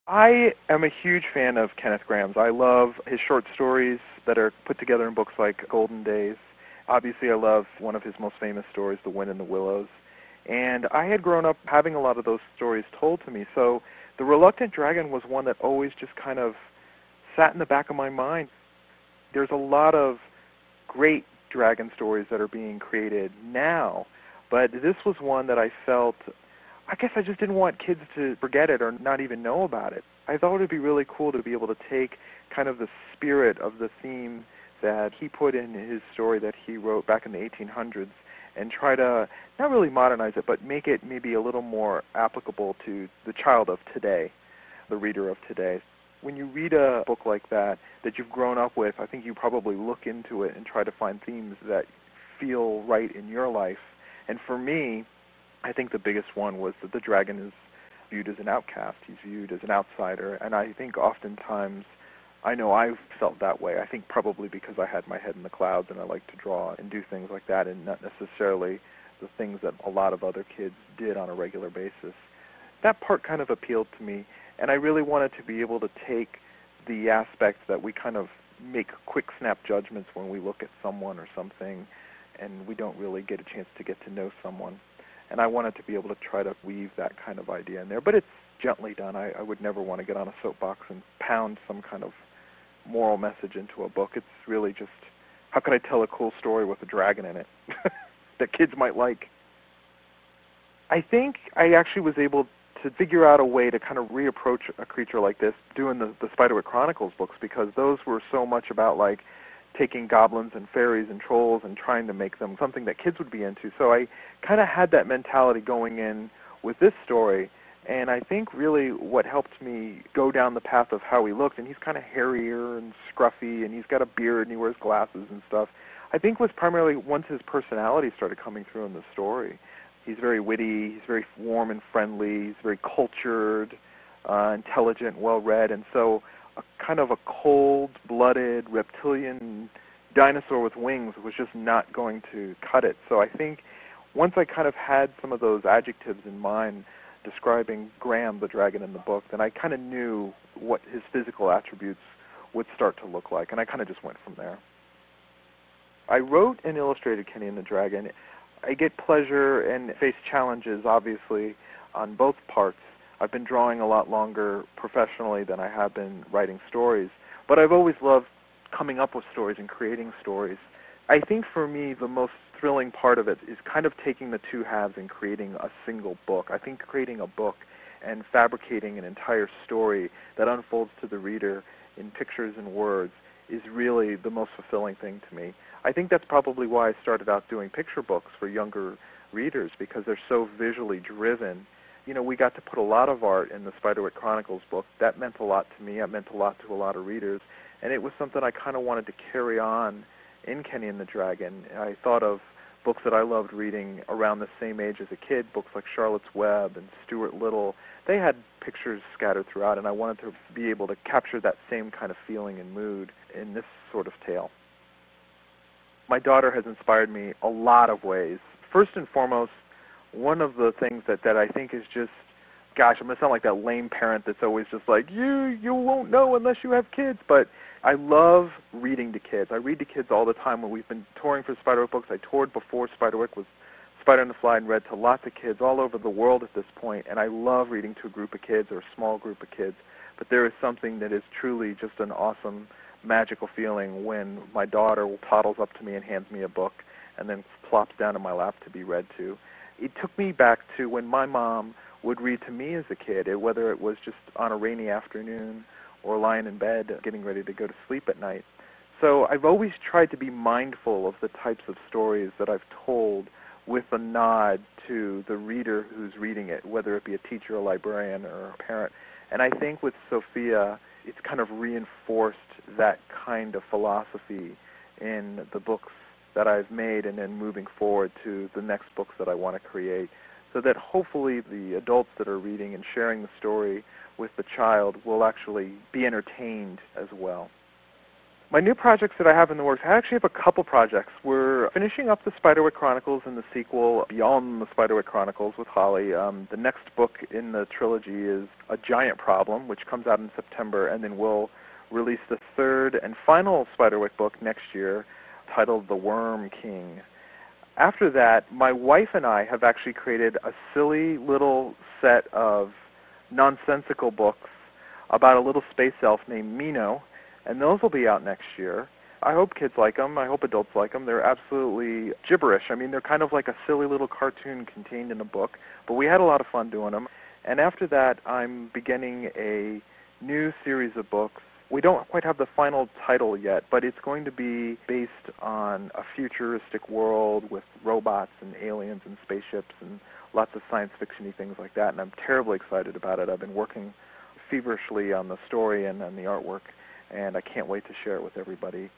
I am a huge fan of Kenneth Graham's. I love his short stories that are put together in books like Golden Days. Obviously, I love one of his most famous stories, The Wind in the Willows. And I had grown up having a lot of those stories told to me, so The Reluctant Dragon was one that always just kind of sat in the back of my mind. There's a lot of great dragon stories that are being created now, but this was one that I felt, I guess I just didn't want kids to forget it or not even know about it. I thought it would be really cool to be able to take kind of the spirit of the theme that he put in his story that he wrote back in the 1800s and try to not really modernize it, but make it maybe a little more applicable to the child of today, the reader of today. When you read a book like that you've grown up with, I think you probably look into it and try to find themes that feel right in your life. And for me, I think the biggest one was that the dragon is viewed as an outcast. He's viewed as an outsider. And I think oftentimes, I know I've felt that way. I think probably because I had my head in the clouds and I like to draw and do things like that and not necessarily the things that a lot of other kids did on a regular basis. That part kind of appealed to me. And I really wanted to be able to take the aspect that we kind of make quick snap judgments when we look at someone or something and we don't really get a chance to get to know someone. And I wanted to be able to try to weave that kind of idea in there. But it's gently done. I would never want to get on a soapbox and pound some kind of moral message into a book. It's really just, how can I tell a cool story with a dragon in it that kids might like? I think I actually was able to figure out a way to kind of reapproach a creature like this doing the Spiderwick Chronicles books, because those were so much about like taking goblins and fairies and trolls and trying to make them something that kids would be into. So I kind of had that mentality going in with this story, and I think really what helped me go down the path of how he looked, and he's kind of hairier and scruffy, and he's got a beard and he wears glasses and stuff, I think was primarily once his personality started coming through in the story. He's very witty, he's very warm and friendly, he's very cultured, intelligent, well-read, and so a kind of a cold-blooded reptilian dinosaur with wings was just not going to cut it. So I think once I kind of had some of those adjectives in mind describing Graham, the dragon in the book, then I kind of knew what his physical attributes would start to look like, and I kind of just went from there. I wrote and illustrated Kenny and the Dragon. I get pleasure and face challenges, obviously, on both parts. I've been drawing a lot longer professionally than I have been writing stories, but I've always loved coming up with stories and creating stories. I think for me the most thrilling part of it is kind of taking the two halves and creating a single book. I think creating a book and fabricating an entire story that unfolds to the reader in pictures and words is really the most fulfilling thing to me. I think that's probably why I started out doing picture books for younger readers, because they're so visually driven. You know, we got to put a lot of art in the Spiderwick Chronicles book. That meant a lot to me. It meant a lot to a lot of readers. And it was something I kind of wanted to carry on in Kenny and the Dragon. I thought of books that I loved reading around the same age as a kid, books like Charlotte's Web and Stuart Little. They had pictures scattered throughout, and I wanted to be able to capture that same kind of feeling and mood in this sort of tale. My daughter has inspired me a lot of ways. First and foremost, one of the things that I think is just, gosh, I'm going to sound like that lame parent that's always just like, you won't know unless you have kids, but I love reading to kids. I read to kids all the time. When we've been touring for Spiderwick books, I toured before Spiderwick was Spider and the Fly and read to lots of kids all over the world at this point, and I love reading to a group of kids or a small group of kids, but there is something that is truly just an awesome, magical feeling when my daughter toddles up to me and hands me a book and then plops down in my lap to be read to. It took me back to when my mom would read to me as a kid, whether it was just on a rainy afternoon or lying in bed getting ready to go to sleep at night. So I've always tried to be mindful of the types of stories that I've told with a nod to the reader who's reading it, whether it be a teacher, a librarian, or a parent. And I think with Sophia, it's kind of reinforced that kind of philosophy in the books that I've made and then moving forward to the next books that I want to create, so that hopefully the adults that are reading and sharing the story with the child will actually be entertained as well. My new projects that I have in the works, I actually have a couple projects. We're finishing up the Spiderwick Chronicles and the sequel, Beyond the Spiderwick Chronicles, with Holly. The next book in the trilogy is A Giant Problem, which comes out in September, and then we'll release the third and final Spiderwick book next year, titled The Worm King. After that, my wife and I have actually created a silly little set of nonsensical books about a little space elf named Mino, and those will be out next year. I hope kids like them. I hope adults like them. They're absolutely gibberish. I mean, they're kind of like a silly little cartoon contained in a book, but we had a lot of fun doing them. And after that, I'm beginning a new series of books. We don't quite have the final title yet, but it's going to be based on a futuristic world with robots and aliens and spaceships and lots of science fiction-y things like that, and I'm terribly excited about it. I've been working feverishly on the story and on the artwork, and I can't wait to share it with everybody.